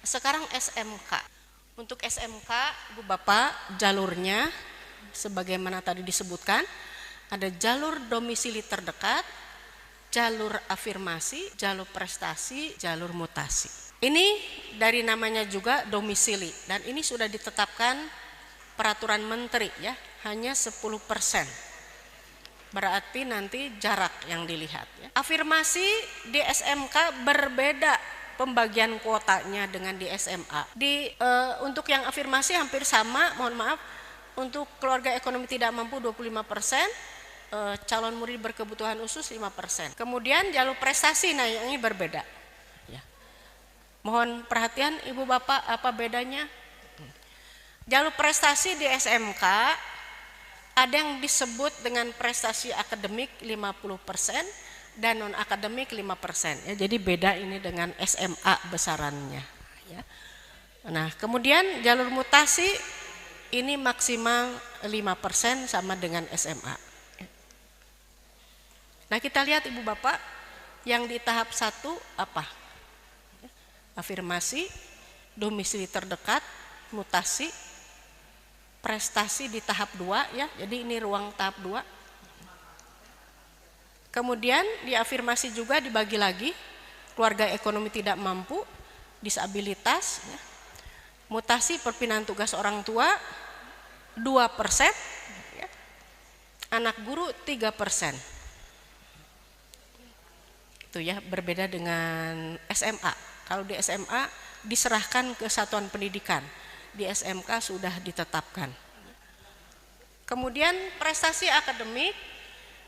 Sekarang SMK. Untuk SMK, Ibu Bapak, jalurnya sebagaimana tadi disebutkan, ada jalur domisili terdekat, jalur afirmasi, jalur prestasi, jalur mutasi. Ini dari namanya juga domisili, dan ini sudah ditetapkan peraturan menteri ya, hanya 10%. Berarti nanti jarak yang dilihat ya. Afirmasi di SMK berbeda pembagian kuotanya dengan di SMA. Untuk yang afirmasi hampir sama, mohon maaf, untuk keluarga ekonomi tidak mampu 25%, calon murid berkebutuhan khusus 5%. Kemudian jalur prestasi, nah yang ini berbeda. Ya. Mohon perhatian Ibu Bapak, apa bedanya? Jalur prestasi di SMK ada yang disebut dengan prestasi akademik 50%, dan non akademik 5%. Ya, jadi beda ini dengan SMA besarannya. Ya. Nah, kemudian jalur mutasi ini maksimal 5% sama dengan SMA. Nah, kita lihat Ibu Bapak yang di tahap 1 apa? Afirmasi, domisili terdekat, mutasi, prestasi di tahap 2 ya. Jadi ini ruang tahap 2. Kemudian di afirmasi juga dibagi lagi, keluarga ekonomi tidak mampu, disabilitas, ya. Mutasi perpindahan tugas orang tua 2%, ya. Anak guru 3%. Itu ya, berbeda dengan SMA. Kalau di SMA diserahkan ke satuan pendidikan, di SMK sudah ditetapkan. Kemudian prestasi akademik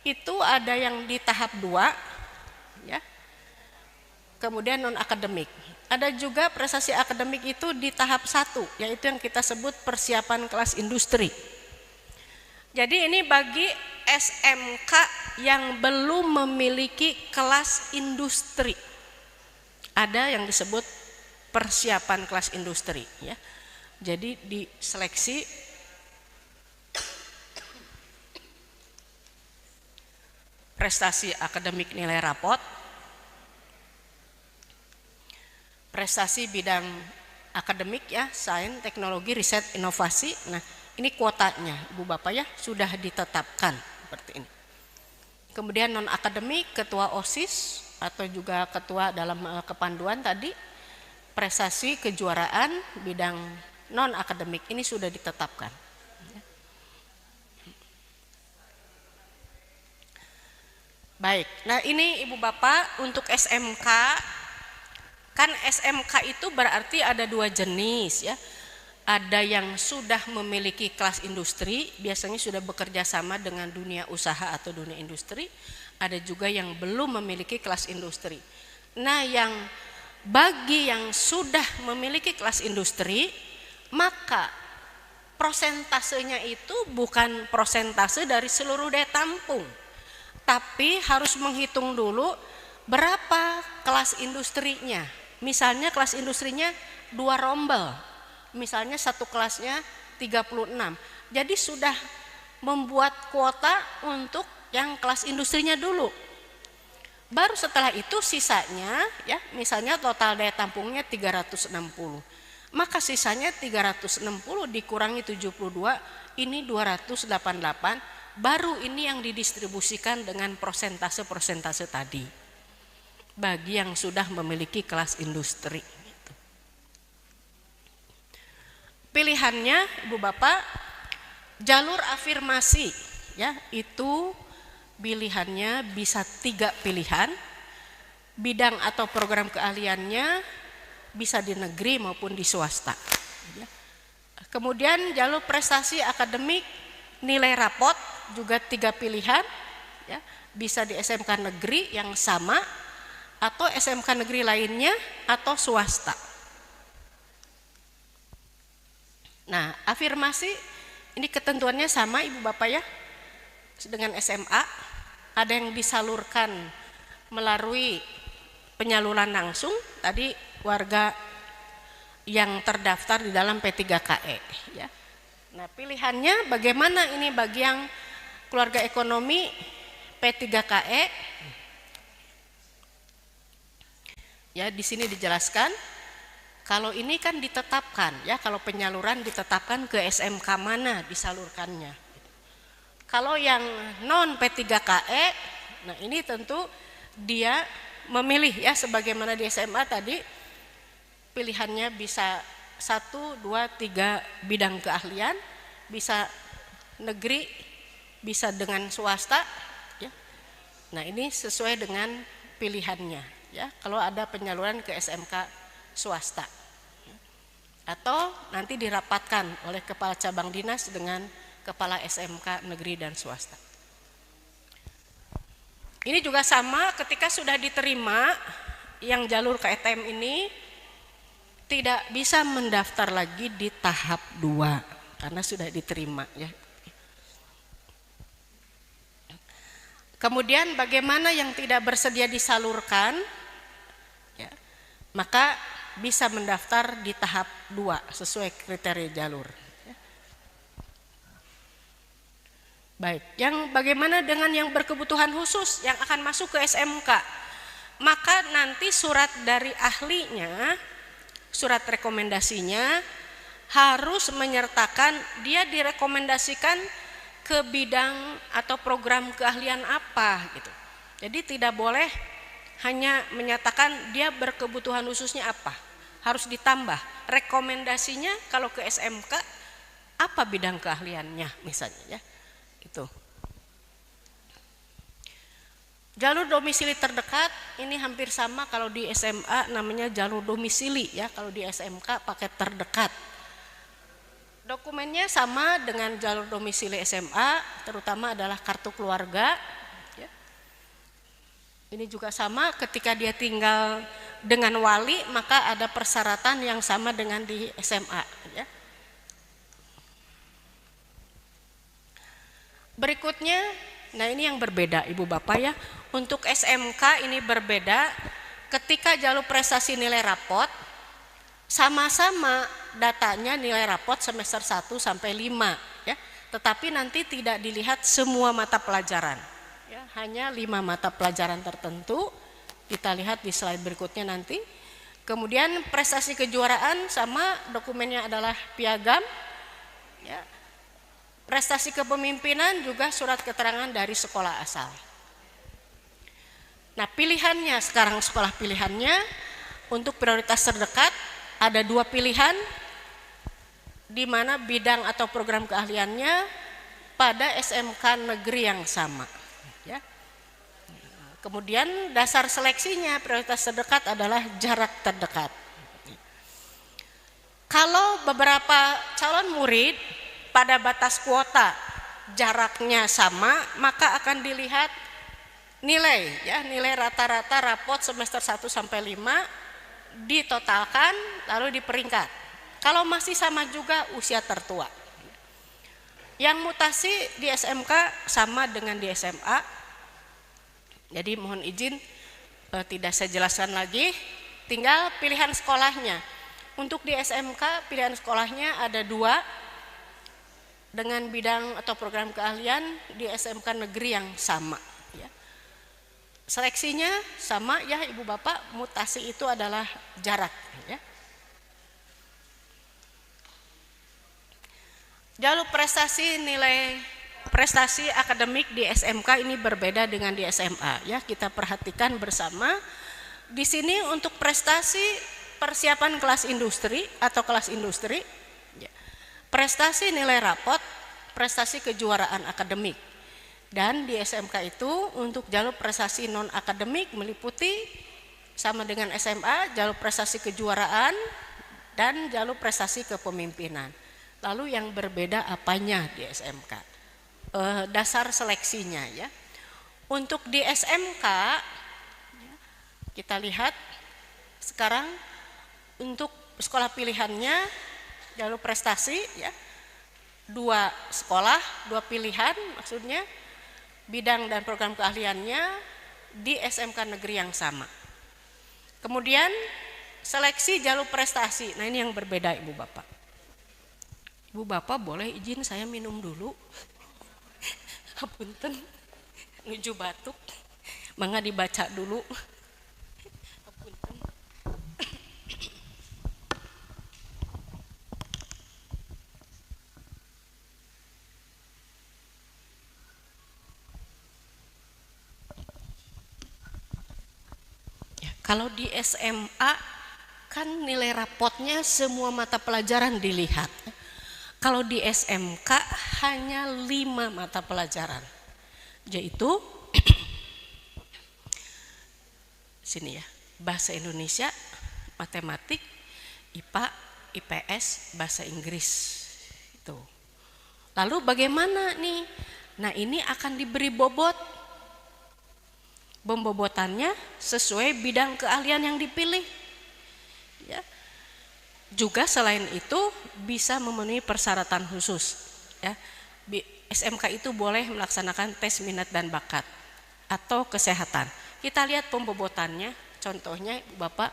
itu ada yang di tahap 2 ya. Kemudian non akademik. Ada juga prestasi akademik itu di tahap 1, yaitu yang kita sebut persiapan kelas industri. Jadi ini bagi SMK yang belum memiliki kelas industri. Ada yang disebut persiapan kelas industri ya. Jadi diseleksi prestasi akademik nilai rapot, prestasi bidang akademik ya, sains, teknologi, riset, inovasi. Nah, ini kuotanya Ibu Bapak ya, sudah ditetapkan seperti ini. Kemudian non akademik, ketua OSIS atau juga ketua dalam kepanduan tadi, prestasi kejuaraan bidang non akademik ini sudah ditetapkan. Baik, nah ini Ibu Bapak untuk SMK, kan SMK itu berarti ada 2 jenis ya. Ada yang sudah memiliki kelas industri, biasanya sudah bekerja sama dengan dunia usaha atau dunia industri. Ada juga yang belum memiliki kelas industri. Nah, yang bagi yang sudah memiliki kelas industri, maka prosentasenya itu bukan prosentase dari seluruh daya tampung, tapi harus menghitung dulu berapa kelas industrinya. Misalnya kelas industrinya 2 rombel, misalnya satu kelasnya 36. Jadi sudah membuat kuota untuk yang kelas industrinya dulu. Baru setelah itu sisanya ya, misalnya total daya tampungnya 360. Maka sisanya 360 dikurangi 72, ini 288. Baru ini yang didistribusikan dengan persentase-persentase tadi bagi yang sudah memiliki kelas industri. Pilihannya Ibu Bapak, jalur afirmasi ya, itu pilihannya bisa 3 pilihan. Bidang atau program keahliannya bisa di negeri maupun di swasta. Kemudian jalur prestasi akademik nilai rapot juga 3 pilihan ya, bisa di SMK negeri yang sama atau SMK negeri lainnya atau swasta. Nah, afirmasi ini ketentuannya sama Ibu Bapak ya dengan SMA. Ada yang disalurkan melalui penyaluran langsung, tadi warga yang terdaftar di dalam P3KE ya. Nah, pilihannya bagaimana ini bagi yang keluarga ekonomi P3KE? Ya, di sini dijelaskan Kalau ini kan ditetapkan ya, kalau penyaluran ditetapkan ke SMK mana disalurkannya. Kalau yang non P3KE, nah ini tentu dia memilih ya, sebagaimana di SMA tadi pilihannya bisa 1, 2, 3 bidang keahlian, bisa negeri, bisa dengan swasta ya. Nah ini sesuai dengan pilihannya ya, kalau ada penyaluran ke SMK swasta atau nanti dirapatkan oleh kepala cabang dinas dengan kepala SMK negeri dan swasta. Ini juga sama, ketika sudah diterima yang jalur KTM ini tidak bisa mendaftar lagi di tahap 2 karena sudah diterima ya. Kemudian bagaimana yang tidak bersedia disalurkan ya, maka bisa mendaftar di tahap 2 sesuai kriteria jalur. Baik, yang bagaimana dengan yang berkebutuhan khusus yang akan masuk ke SMK? Maka nanti surat dari ahlinya, surat rekomendasinya harus menyertakan dia direkomendasikan ke bidang atau program keahlian apa gitu. Jadi tidak boleh hanya menyatakan dia berkebutuhan khususnya apa, harus ditambah rekomendasinya kalau ke SMK apa bidang keahliannya misalnya ya. Itu. Jalur domisili terdekat ini hampir sama, kalau di SMA namanya jalur domisili ya, kalau di SMK pakai terdekat. Dokumennya sama dengan jalur domisili SMA, terutama adalah kartu keluarga. Ini juga sama, ketika dia tinggal dengan wali maka ada persyaratan yang sama dengan di SMA ya. Berikutnya, nah ini yang berbeda Ibu Bapak ya. Untuk SMK ini berbeda, ketika jalur prestasi nilai rapot sama-sama datanya nilai rapot semester 1 sampai 5 ya. Tetapi nanti tidak dilihat semua mata pelajaran. Ya, hanya 5 mata pelajaran tertentu, kita lihat di slide berikutnya nanti. Kemudian prestasi kejuaraan sama, dokumennya adalah piagam ya. Prestasi kepemimpinan juga surat keterangan dari sekolah asal. Nah pilihannya sekarang, sekolah pilihannya untuk prioritas terdekat ada 2 pilihan, di mana bidang atau program keahliannya pada SMK negeri yang sama. Ya. Kemudian dasar seleksinya prioritas terdekat adalah jarak terdekat. Kalau beberapa calon murid pada batas kuota jaraknya sama, maka akan dilihat nilai ya, nilai rata-rata rapot semester 1 sampai 5 ditotalkan lalu diperingkat. Kalau masih sama juga usia tertua. Yang mutasi di SMK sama dengan di SMA. Jadi mohon izin tidak saya jelaskan lagi, tinggal pilihan sekolahnya. Untuk di SMK pilihan sekolahnya ada 2 dengan bidang atau program keahlian di SMK negeri yang sama ya. Seleksinya sama ya Ibu Bapak, mutasi itu adalah jarak ya. Jalur prestasi nilai prestasi akademik di SMK ini berbeda dengan di SMA ya. Kita perhatikan bersama. Di sini untuk prestasi persiapan kelas industri atau kelas industri ya. Prestasi nilai rapot, prestasi kejuaraan akademik. Dan di SMK itu untuk jalur prestasi non akademik meliputi sama dengan SMA, jalur prestasi kejuaraan dan jalur prestasi kepemimpinan. Lalu yang berbeda apanya di SMK? Dasar seleksinya ya. Untuk di SMK kita lihat sekarang untuk sekolah pilihannya jalur prestasi ya. 2 sekolah, 2 pilihan maksudnya bidang dan program keahliannya di SMK negeri yang sama. Kemudian seleksi jalur prestasi. Nah ini yang berbeda Ibu Bapak. Ibu Bapak boleh izin saya minum dulu. Apunten, nuju batuk. Mangga dibaca dulu. Apunten. Kalau di SMA kan nilai rapotnya semua mata pelajaran dilihat. Kalau di SMK hanya 5 mata pelajaran, yaitu sini ya, bahasa Indonesia, matematik, IPA, IPS, bahasa Inggris itu. Lalu bagaimana nih? Nah, ini akan diberi bobot. Pembobotannya sesuai bidang keahlian yang dipilih. Ya. Juga selain itu bisa memenuhi persyaratan khusus. Ya. SMK itu boleh melaksanakan tes minat dan bakat atau kesehatan. Kita lihat pembobotannya, contohnya Bapak.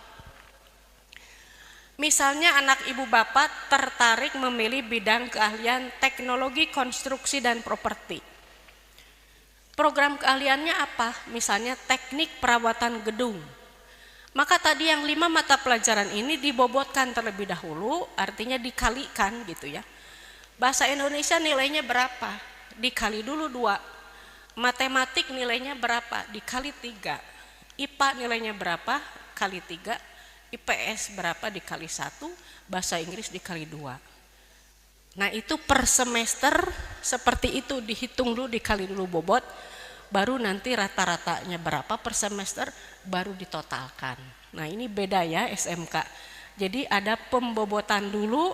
Misalnya anak ibu bapak tertarik memilih bidang keahlian teknologi konstruksi dan properti. Program keahliannya apa? Misalnya teknik perawatan gedung. Maka tadi yang 5 mata pelajaran ini dibobotkan terlebih dahulu, artinya dikalikan gitu ya. Bahasa Indonesia nilainya berapa? Dikali dulu 2. Matematik nilainya berapa? Dikali 3. IPA nilainya berapa? Kali 3. IPS berapa? Dikali 1. Bahasa Inggris dikali 2. Nah, itu per semester seperti itu, dihitung dulu, dikali dulu bobot, baru nanti rata-ratanya berapa per semester, baru ditotalkan. Nah, ini beda ya SMK. Jadi ada pembobotan dulu,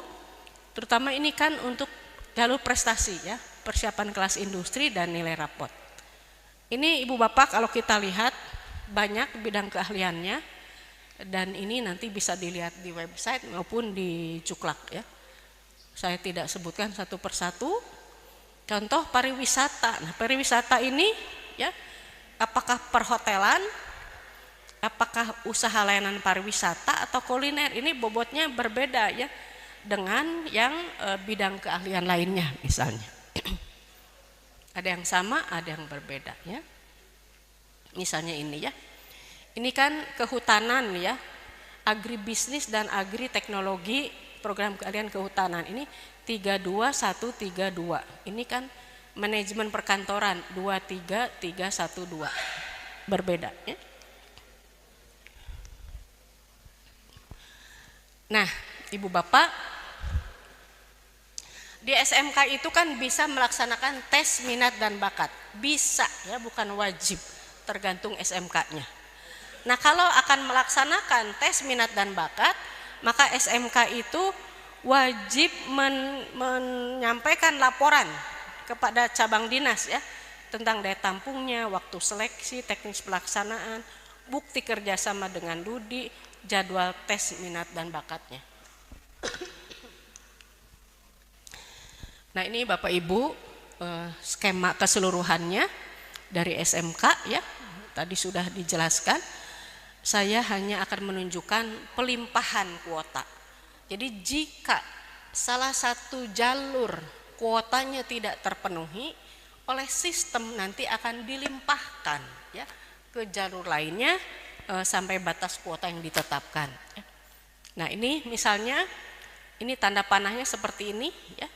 terutama ini kan untuk jalur prestasi ya, persiapan kelas industri dan nilai rapot. Ini Ibu Bapak kalau kita lihat banyak bidang keahliannya, dan ini nanti bisa dilihat di website maupun di Cuklak ya. Saya tidak sebutkan satu persatu. Contoh pariwisata. Nah, pariwisata ini ya, apakah perhotelan, apakah usaha layanan pariwisata atau kuliner, ini bobotnya berbeda ya dengan yang bidang keahlian lainnya misalnya. Ada yang sama, ada yang berbeda ya. Misalnya ini ya. Ini kan kehutanan ya, agribisnis dan agri teknologi, program keahlian kehutanan. Ini 32132. Ini kan manajemen perkantoran 23312. Berbeda ya. Nah, Ibu Bapak, di SMK itu kan bisa melaksanakan tes minat dan bakat. Bisa ya, bukan wajib, tergantung SMK-nya. Nah, kalau akan melaksanakan tes minat dan bakat, maka SMK itu wajib menyampaikan laporan kepada cabang dinas ya, tentang daya tampungnya, waktu seleksi, teknis pelaksanaan, bukti kerjasama dengan DUDI, jadwal tes minat dan bakatnya. Nah, ini Bapak Ibu skema keseluruhannya dari SMK ya, tadi sudah dijelaskan. Saya hanya akan menunjukkan pelimpahan kuota. Jadi jika salah satu jalur kuotanya tidak terpenuhi oleh sistem, nanti akan dilimpahkan ya ke jalur lainnya sampai batas kuota yang ditetapkan. Nah, ini misalnya ini tanda panahnya seperti ini ya.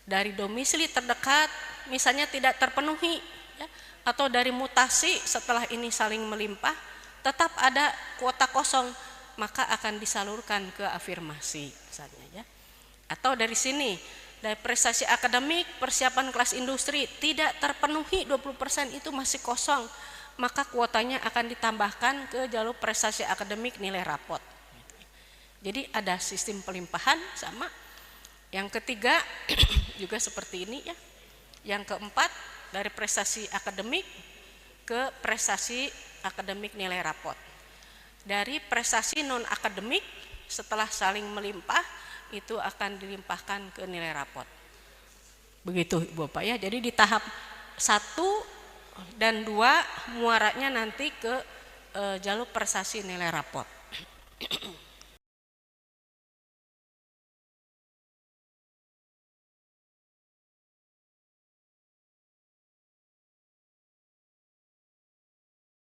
Dari domisili terdekat misalnya tidak terpenuhi ya, atau dari mutasi setelah ini saling melimpah tetap ada kuota kosong, maka akan disalurkan ke afirmasi misalnya ya. Atau dari sini, dari prestasi akademik, persiapan kelas industri tidak terpenuhi 20%, itu masih kosong, maka kuotanya akan ditambahkan ke jalur prestasi akademik nilai rapot. Jadi ada sistem pelimpahan sama. Yang ketiga juga seperti ini ya. Yang keempat, dari prestasi akademik ke prestasi akademik nilai rapot. Dari prestasi non akademik setelah saling melimpah itu akan dilimpahkan ke nilai rapot. Begitu Ibu Bapak ya. Jadi di tahap 1 dan 2 muaranya nanti ke jalur prestasi nilai rapot.